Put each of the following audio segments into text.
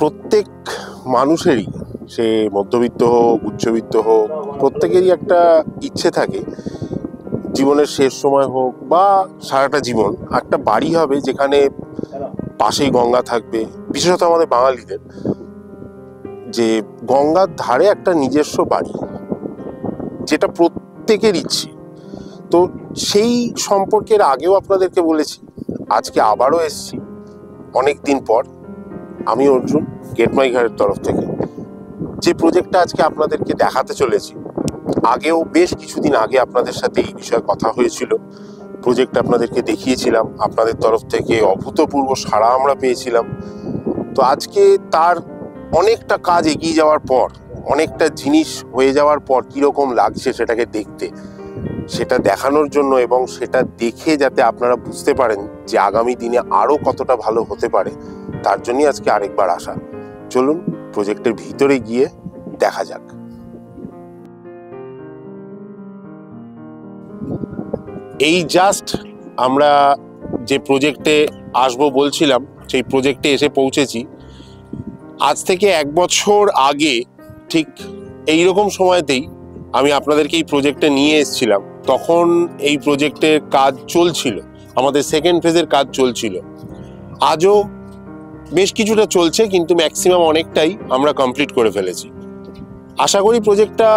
প্রত্যেক মানুষেরই, সে মধ্যবিত্ত হোক উচ্চবিত্ত হোক, প্রত্যেকেরই একটা ইচ্ছে থাকে জীবনের শেষ সময় হোক বা সারাটা জীবন একটা বাড়ি হবে যেখানে পাশেই গঙ্গা থাকবে। বিশেষত আমাদের বাঙালিদের যে গঙ্গার ধারে একটা নিজস্ব বাড়ি, যেটা প্রত্যেকের ইচ্ছে। তো সেই সম্পর্কের আগেও আপনাদেরকে বলেছি, আজকে আবারও এসছি অনেক দিন পর। আমি অর্জুন, গেট মাই ঘরের তরফ থেকে যে প্রজেক্টটা আজকে আপনাদেরকে দেখাতে চলেছি, আগেও বেশ কিছুদিন আগে আপনাদের সাথে এই বিষয়ে কথা হয়েছিল, প্রজেক্ট আপনাদেরকে দেখিয়েছিলাম, আপনাদের তরফ থেকে অভূতপূর্ব সাড়া আমরা পেয়েছিলাম। তো আজকে তার অনেকটা কাজ এগিয়ে যাওয়ার পর, অনেকটা জিনিস হয়ে যাওয়ার পর কীরকম লাগছে সেটাকে দেখতে, সেটা দেখানোর জন্য এবং সেটা দেখে যাতে আপনারা বুঝতে পারেন যে আগামী দিনে আরও কতটা ভালো হতে পারে, তার জন্যই আজকে আরেকবার আসা। চলুন প্রজেক্টের ভিতরে গিয়ে দেখা যাক। এই জাস্ট আমরা যে প্রজেক্টে আসবো বলছিলাম, সেই প্রজেক্টে এসে পৌঁছেছি। আজ থেকে 1 বছর আগে ঠিক এই রকম সময়তেই আমি আপনাদেরকে এই প্রজেক্টে নিয়ে এসেছিলাম। তখন এই প্রজেক্টের কাজ চলছিল, আমাদের সেকেন্ড ফেজের কাজ চলছিল। আজও বেশ কিছুটা চলছে, কিন্তু ম্যাক্সিমাম অনেকটাই আমরা কমপ্লিট করে ফেলেছি। আশা করি প্রজেক্টটা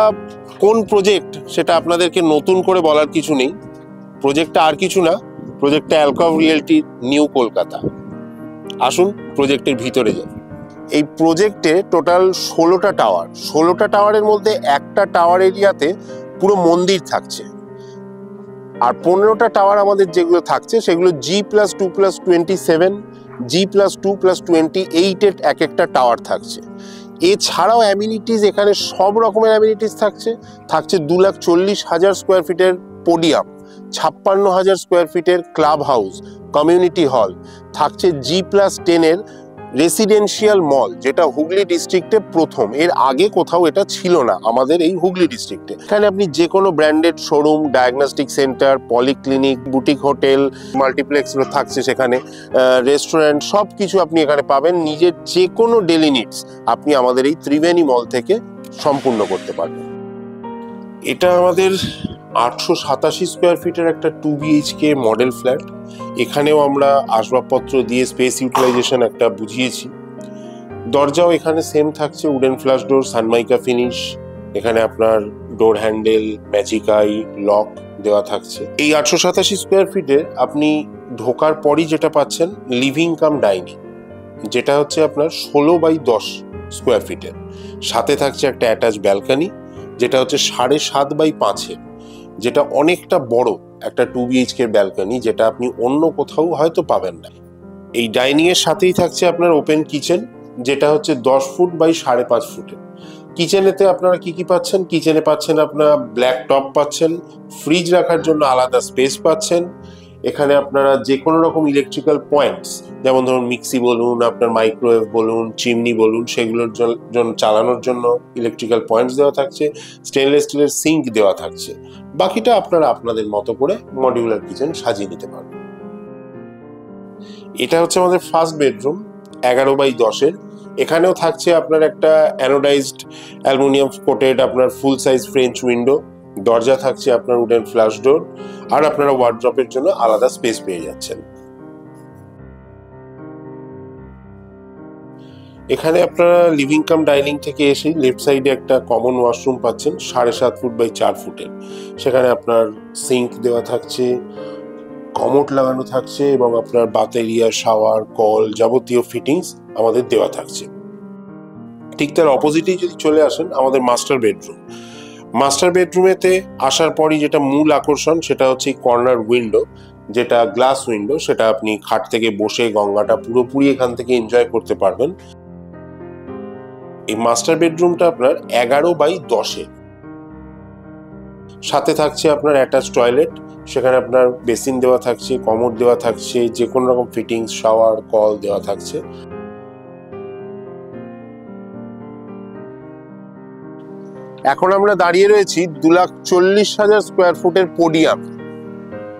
কোন প্রজেক্ট সেটা আপনাদেরকে নতুন করে বলার কিছু নেই। প্রজেক্টটা আর কিছু না, প্রজেক্টটা অ্যালকভ রিয়েলটি নিউ কলকাতা। আসুন প্রজেক্টের ভিতরে যাই। এই প্রজেক্টে টোটাল 16টা টাওয়ার, 16টা টাওয়ারের মধ্যে একটা টাওয়ার এরিয়াতে পুরো মন্দির থাকছে, আর 15টা টাওয়ার আমাদের যেগুলো থাকছে সেগুলো G+2+27, G+2+28 এর এক একটা টাওয়ার থাকছে। এছাড়াও অ্যামিনিটিস, এখানে সব রকমের অ্যামিনিটিস থাকছে। 2,40,000 স্কোয়ার ফিটের পোডিয়াম, 56,000 স্কোয়ার ফিটের ক্লাব হাউস, কমিউনিটি হল থাকছে। G+10 এর রেসিডেন্সিয়াল মল, যেটা হুগলি ডিস্ট্রিক্টে প্রথম, এর আগে কোথাও এটা ছিল না আমাদের এই হুগলি ডিস্ট্রিক্টে। এখানে আপনি যে কোনো branded showroom, diagnostic centre, polyclinic, boutique hotel, multiplex থাকছে, সেখানে রেস্টুরেন্ট, সব কিছু আপনি এখানে পাবেন। নিজের যে কোনো ডেলি নিডস আপনি আমাদের এই ত্রিবেণী মল থেকে সম্পূর্ণ করতে পারবেন। এটা আমাদের 887 স্কোয়ার ফিটের একটা 2 BHK মডেল ফ্ল্যাট। এখানেও আমরা আসবাবপত্র দিয়ে স্পেস ইউটিলাইজেশন একটা বুঝিয়েছি। দরজাও এখানে সেম থাকছে, wooden flush door, Sunmica finish. এখানে আপনার ডোর হ্যান্ডেল, ম্যাজিকাই লক দেওয়া থাকছে। এই 887 স্কোয়ার ফিটে আপনি ঢোকার পরই যেটা পাচ্ছেন লিভিং কাম ডাইনিং, যেটা হচ্ছে আপনার 16x10 স্কোয়ার ফিটের। সাথে থাকছে একটা অ্যাটাচ ব্যালকানি, যেটা হচ্ছে 7.5x5, যেটা অনেকটা বড় একটা 2 BHK ব্যালকানি, যেটা আপনি অন্য কোথাও হয়তো পাবেন না। এই ডাইনিং এর সাথেই থাকছে আপনার ওপেন কিচেন, যেটা হচ্ছে 10 ফুট বাই 5.5 ফুটের। কিচেনেতে আপনারা কি কি পাচ্ছেন? কিচেনে পাচ্ছেন আপনারা ব্ল্যাক টপ পাচ্ছেন, ফ্রিজ রাখার জন্য আলাদা স্পেস পাচ্ছেন। এখানে আপনারা যে কোনো রকম ইলেকট্রিক্যাল পয়েন্টস, যেমন ধরুন মিক্সি বলুন, আপনার মাইক্রোওয়েভ বলুন, চিমনি বলুন, সেগুলোর জন্য চালানোর জন্য ইলেকট্রিক্যাল পয়েন্টস দেওয়া থাকছে। স্টেনলেস স্টিলের সিঙ্ক দেওয়া থাকছে। বাকিটা আপনারা আপনাদের মতো করে মডিউলার কিচেন সাজিয়ে নিতে পারবেন। এটা হচ্ছে আমাদের ফার্স্ট বেডরুম, 11x10 এর। এখানেও থাকছে আপনার একটা অ্যানোডাইজড অ্যালুমিনিয়াম কোটেড আপনার ফুল সাইজ ফ্রেঞ্চ উইন্ডো। দরজা থাকছে আপনার উডেন ফ্ল্যাশ ডোর, আর আপনারা ওয়ার্ড্রপের জন্য আলাদা স্পেস পেয়ে যাচ্ছেন। এখানে আপনারা লিভিং কাম ডাইনিং থেকে এসে লেফট সাইডে একটা কমন ওয়াশরুম পাচ্ছেন, 7.5 ফুট বাই 4 ফুটের। সেখানে আপনার সিঙ্ক দেওয়া থাকছে, কমোড লাগানো থাকছে, এবং আপনার বাথ এরিয়া, শাওয়ার, কল, যাবতীয় ফিটিংস আমাদের দেওয়া থাকছে। ঠিক তার অপোজিটেই যদি চলে আসেন আমাদের মাস্টার বেডরুম। মাস্টার বেডরুমেতে আসার পরই যেটা মূল আকর্ষণ, সেটা হচ্ছে কর্নার উইন্ডো, যেটা গ্লাস উইন্ডো। সেটা আপনি খাট থেকে বসে গঙ্গাটা পুরোপুরি এখান থেকে এনজয় করতে পারবেন। এই মাস্টার বেডরুমটা আপনার 11x10 এর। সাথে থাকছে আপনার অ্যাটাচ টয়লেট, সেখানে আপনার বেসিন দেওয়া থাকছে, কমোড দেওয়া থাকছে, যে কোনো রকম ফিটিংস, শাওয়ার, কল দেওয়া থাকছে। এখন আমরা দাঁড়িয়ে রয়েছি 2,40,000 স্কোয়ার ফুটের পোডিয়াম।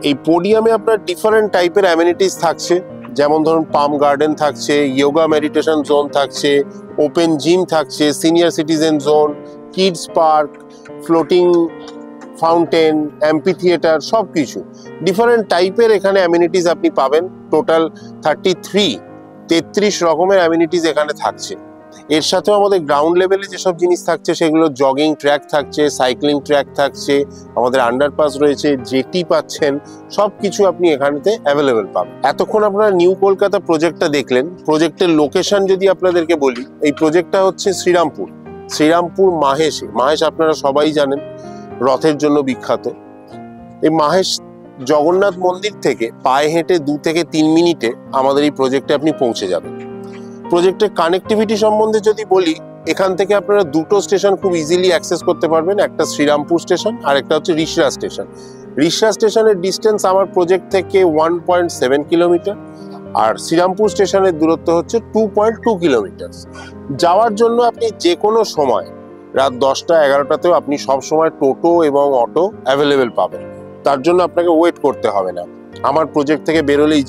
এই পোডিয়ামে আপনার ডিফারেন্ট টাইপের অ্যামিনিটিস থাকছে, যেমন ধরুন পাম গার্ডেন থাকছে, যোগা মেডিটেশন জোন থাকছে, ওপেন জিম থাকছে, senior citizen zone, kids park, floating fountain, amphitheatre, সব কিছু ডিফারেন্ট টাইপের এখানে অ্যামিনিটিস আপনি পাবেন। টোটাল 33 রকমের অ্যামিনিটিস এখানে থাকছে। এর সাথেও আমাদের গ্রাউন্ড লেভেলে যেসব জিনিস থাকছে সেগুলো জগিং ট্র্যাক থাকছে, সাইক্লিং ট্র্যাক থাকছে, আমাদের আন্ডারপাস রয়েছে, জেটি পাচ্ছেন, সব কিছু আপনি এখানেতে অ্যাভেলেবেল পাবেন। এতক্ষণ আপনারা নিউ কলকাতা প্রজেক্টটা দেখলেন। প্রজেক্টের লোকেশন যদি আপনাদেরকে বলি, এই প্রজেক্টটা হচ্ছে শ্রীরামপুর মাহেশে। মাহেশ আপনারা সবাই জানেন রথের জন্য বিখ্যাত। এই মাহেশ জগন্নাথ মন্দির থেকে পায়ে হেঁটে 2 থেকে 3 মিনিটে আমাদের এই প্রজেক্টে আপনি পৌঁছে যাবেন। প্রজেক্টের কানেক্টিভিটি সম্বন্ধে যদি বলি, এখান থেকে আপনারা 2টো স্টেশন খুব ইজিলি অ্যাক্সেস করতে পারবেন। একটা শ্রীরামপুর স্টেশন আর একটা হচ্ছে রিষড়া স্টেশন। রিষড়া স্টেশনের ডিস্টেন্স আমার প্রজেক্ট থেকে 1.7 কিলোমিটার, আর শ্রীরামপুর স্টেশনের দূরত্ব হচ্ছে 2.2 কিলোমিটার। যাওয়ার জন্য আপনি যে কোনো সময় রাত 10টা 11টাতেও আপনি সব সময় টোটো এবং অটো অ্যাভেলেবেল পাবেন। তার জন্য আপনাকে ওয়েট করতে হবে না। আমার প্রজেক্ট থেকে বেরোলেই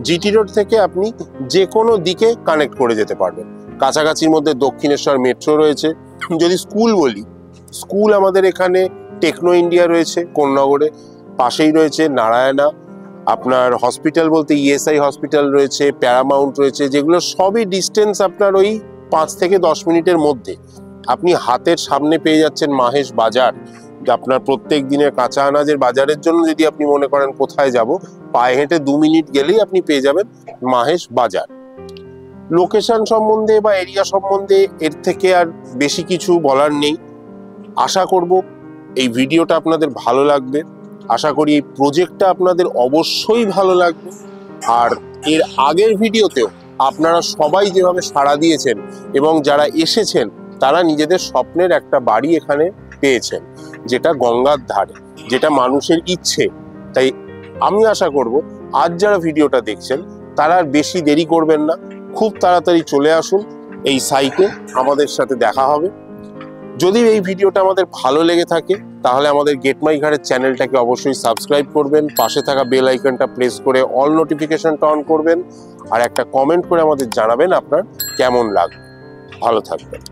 জিটি রোড থেকে আপনি যে কোনো দিকে কানেক্ট করে যেতে পারবেন। কাছাকাছির মধ্যে দক্ষিণেশ্বর মেট্রো রয়েছে। যদি স্কুল বলি, স্কুল আমাদের এখানে টেকনো ইন্ডিয়া রয়েছে কোন্নগরে, পাশেই রয়েছে নারায়ণা। আপনার হসপিটাল বলতে ইএসআই হসপিটাল রয়েছে, প্যারামাউন্ট রয়েছে, যেগুলো সবই ডিস্টেন্স আপনার ওই 5 থেকে 10 মিনিটের মধ্যে। আপনি হাতের সামনে পেয়ে যাচ্ছেন মাহেশ বাজার। আপনার প্রত্যেক দিনের কাঁচা আনাজের বাজারের জন্য যদি আপনি মনে করেন কোথায় যাব, পায়ে হেঁটে 2 মিনিট গেলেই আপনি পেয়ে যাবেন মাহেশ বাজার। লোকেশন সম্বন্ধে বা এরিয়া সম্বন্ধে এর থেকে আর বেশি কিছু বলার নেই। আশা করব এই ভিডিওটা আপনাদের ভালো লাগবে। আশা করি এই প্রজেক্টটা আপনাদের অবশ্যই ভালো লাগবে। আর এর আগের ভিডিওতেও আপনারা সবাই যেভাবে সাড়া দিয়েছেন এবং যারা এসেছেন তারা নিজেদের স্বপ্নের একটা বাড়ি এখানে পেয়েছেন, যেটা গঙ্গার ধারে, যেটা মানুষের ইচ্ছে। তাই আমি আশা করব আজ যারা ভিডিওটা দেখছেন তারা আর বেশি দেরি করবেন না, খুব তাড়াতাড়ি চলে আসুন এই সাইটে, আমাদের সাথে দেখা হবে। যদি এই ভিডিওটা আমাদের ভালো লেগে থাকে তাহলে আমাদের গেট মাই ঘাটের চ্যানেলটাকে অবশ্যই সাবস্ক্রাইব করবেন, পাশে থাকা বেল আইকনটা প্রেস করে অল নোটিফিকেশনটা অন করবেন, আর একটা কমেন্ট করে আমাদের জানাবেন আপনার কেমন লাগবে। ভালো থাকবেন।